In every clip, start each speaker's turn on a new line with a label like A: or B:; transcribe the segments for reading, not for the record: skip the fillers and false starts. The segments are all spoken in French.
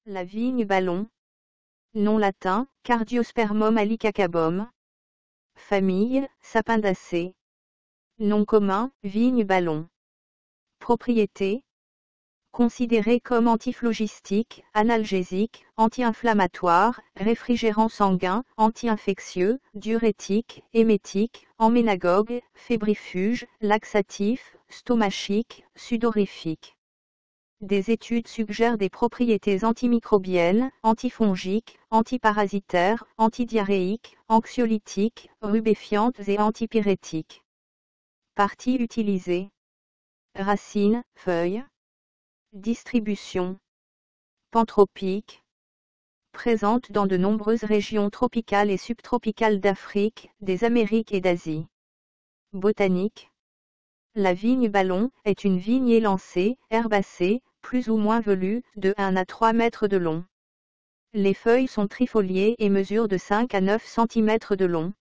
A: La vigne ballon. Nom latin, Cardiospermum alicacabum. Famille, Sapindacées. Nom commun, vigne ballon. Propriétés. Considéré comme antiphlogistique, analgésique, anti-inflammatoire, réfrigérant sanguin, anti-infectieux, diurétique, émétique, emménagogue, fébrifuge, laxatif, stomachique, sudorifique. Des études suggèrent des propriétés antimicrobiennes, antifongiques, antiparasitaires, antidiarrhéiques, anxiolytiques, rubéfiantes et antipyrétiques. Parties utilisées. Racines, feuilles. Distribution. Pantropique. Présente dans de nombreuses régions tropicales et subtropicales d'Afrique, des Amériques et d'Asie. Botanique. La vigne ballon est une vigne élancée, herbacée, plus ou moins velue, de 1 à 3 mètres de long. Les feuilles sont trifoliées et mesurent de 5 à 9 cm de long.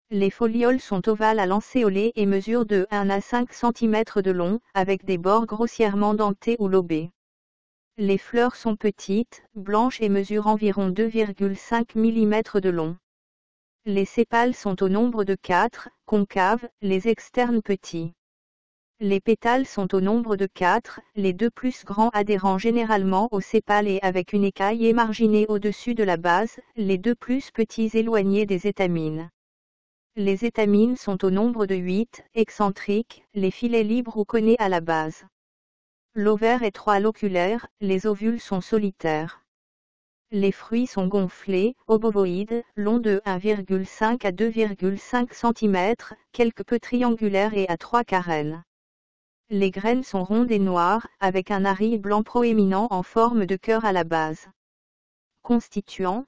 A: Les folioles sont ovales à lancéolées et mesurent de 1 à 5 cm de long, avec des bords grossièrement dentés ou lobés. Les fleurs sont petites, blanches et mesurent environ 2,5 mm de long. Les sépales sont au nombre de 4, concaves, les externes petits. Les pétales sont au nombre de 4, les deux plus grands adhérant généralement au sépale et avec une écaille émarginée au-dessus de la base, les deux plus petits éloignés des étamines. Les étamines sont au nombre de 8, excentriques, les filets libres ou connais à la base. L'ovaire est 3 loculaire, les ovules sont solitaires. Les fruits sont gonflés, obovoïdes, longs de 1,5 à 2,5 cm, quelque peu triangulaires et à 3 carènes. Les graines sont rondes et noires, avec un arille blanc proéminent en forme de cœur à la base. Constituants.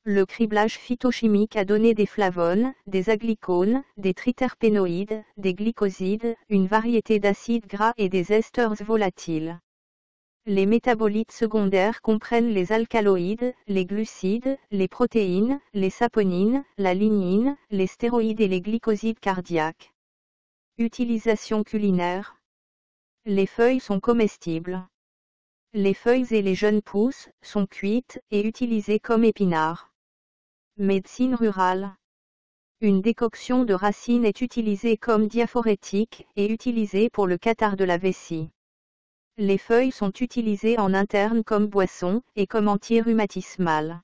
A: Le criblage phytochimique a donné des flavones, des aglycones, des triterpénoïdes, des glycosides, une variété d'acides gras et des esters volatiles. Les métabolites secondaires comprennent les alcaloïdes, les glucides, les protéines, les saponines, la lignine, les stéroïdes et les glycosides cardiaques. Utilisation culinaire. Les feuilles sont comestibles. Les feuilles et les jeunes pousses sont cuites et utilisées comme épinards. Médecine rurale. Une décoction de racines est utilisée comme diaphorétique et utilisée pour le catarrhe de la vessie. Les feuilles sont utilisées en interne comme boisson et comme anti-rhumatismal.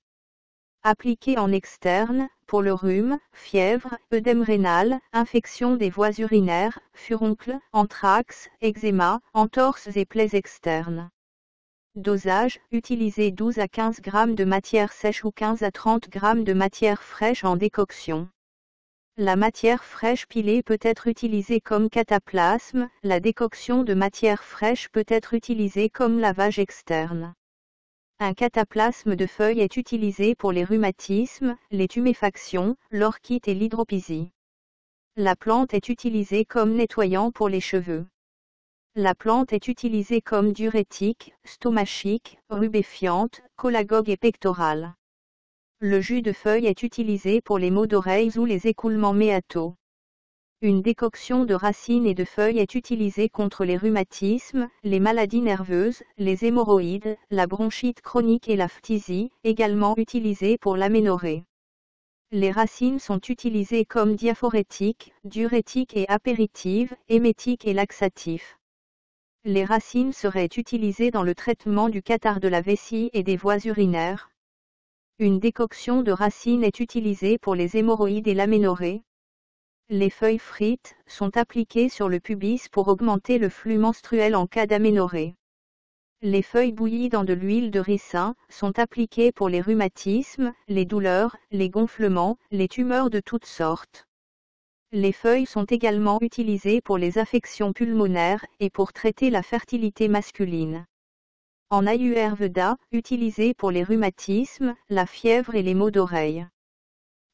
A: Appliquées en externe, pour le rhume, fièvre, œdème rénal, infection des voies urinaires, furoncle, anthrax, eczéma, entorses et plaies externes. Dosage, utiliser 12 à 15 g de matière sèche ou 15 à 30 g de matière fraîche en décoction. La matière fraîche pilée peut être utilisée comme cataplasme, la décoction de matière fraîche peut être utilisée comme lavage externe. Un cataplasme de feuilles est utilisé pour les rhumatismes, les tuméfactions, l'orchite et l'hydropisie. La plante est utilisée comme nettoyant pour les cheveux. La plante est utilisée comme diurétique, stomachique, rubéfiante, cholagogue et pectorale. Le jus de feuille est utilisé pour les maux d'oreilles ou les écoulements méataux. Une décoction de racines et de feuilles est utilisée contre les rhumatismes, les maladies nerveuses, les hémorroïdes, la bronchite chronique et la phtisie, également utilisée pour l'aménorrhée. Les racines sont utilisées comme diaphorétiques, diurétiques et apéritives, émétiques et laxatifs. Les racines seraient utilisées dans le traitement du catarrhe de la vessie et des voies urinaires. Une décoction de racines est utilisée pour les hémorroïdes et l'aménorrhée. Les feuilles frites sont appliquées sur le pubis pour augmenter le flux menstruel en cas d'aménorrhée. Les feuilles bouillies dans de l'huile de ricin sont appliquées pour les rhumatismes, les douleurs, les gonflements, les tumeurs de toutes sortes. Les feuilles sont également utilisées pour les affections pulmonaires et pour traiter la fertilité masculine. En Ayurveda, utilisée pour les rhumatismes, la fièvre et les maux d'oreille.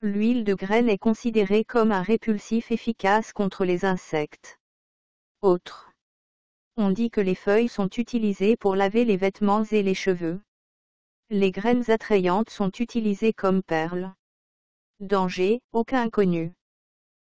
A: L'huile de graine est considérée comme un répulsif efficace contre les insectes. Autres. On dit que les feuilles sont utilisées pour laver les vêtements et les cheveux. Les graines attrayantes sont utilisées comme perles. Danger, aucun connu.